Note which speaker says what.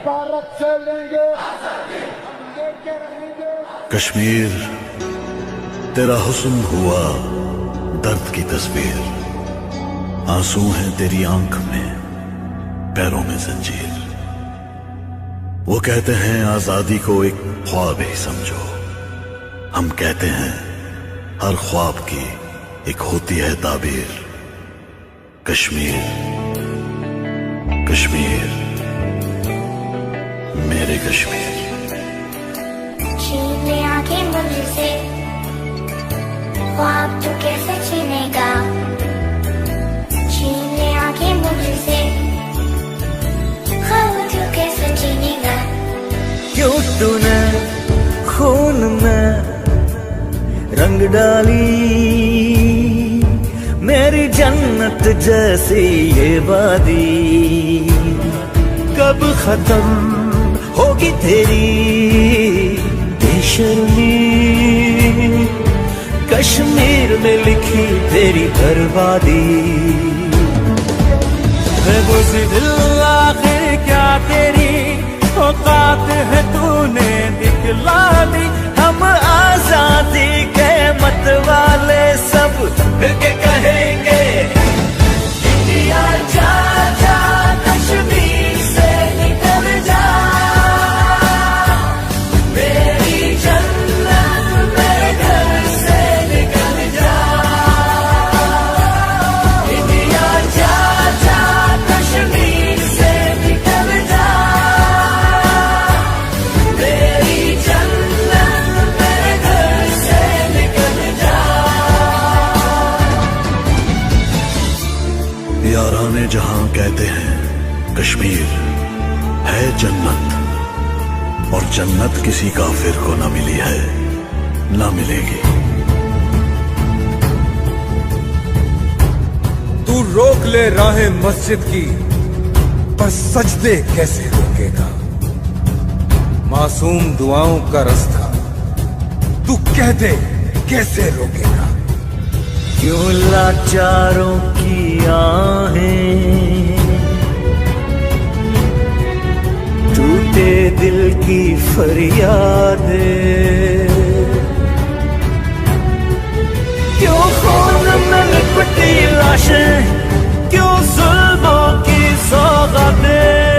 Speaker 1: भारत से लेंगे, लेके रहेंगे।
Speaker 2: कश्मीर तेरा हुस्न हुआ दर्द की तस्वीर, आंसू हैं तेरी आंख में, पैरों में जंजीर। वो कहते हैं आजादी को एक ख्वाब ही समझो, हम कहते हैं हर ख्वाब की एक होती है ताबीर। कश्मीर कश्मीर मेरे कश्मीर।
Speaker 3: छीन ले आंखें मुझसे, ख्वाब तू कैसे छीनेगा। छीन ले आंखें मुझसे, ख्वाब तू कैसे छीनेगा।
Speaker 4: क्यों तूने खून में रंग डाली मेरी जन्नत जैसी ये वादी। कब खत्म होगी तेरी बेशर्मी, कश्मीर में लिखी तेरी बर्बादी। दिल आखिर क्या तेरी औकात है तूने दिखला दी। हम आजादी के मत वाले सब मिलके कहेंगे इंडिया जा जा, कश्मीर से निकल जा। मेरी जन्नत मेरे घर से निकल जा। इंडिया जा जा, कश्मीर से निकल जा। मेरी जन्नत मेरे घर से निकल जा।
Speaker 2: याराने जहां कहते हैं कश्मीर है जन्नत, और जन्नत किसी काफिर को न मिली है न मिलेगी।
Speaker 5: तू रोक ले राहें मस्जिद की, पर सजदे कैसे रोकेगा। मासूम दुआओं का रास्ता तू कह दे कैसे रोकेगा।
Speaker 4: क्यों लाचारों की आहें, टूटे दिल की फरियादें। क्यों खून में लिपटी लाशें, क्यों जुल्मों की सौगातें।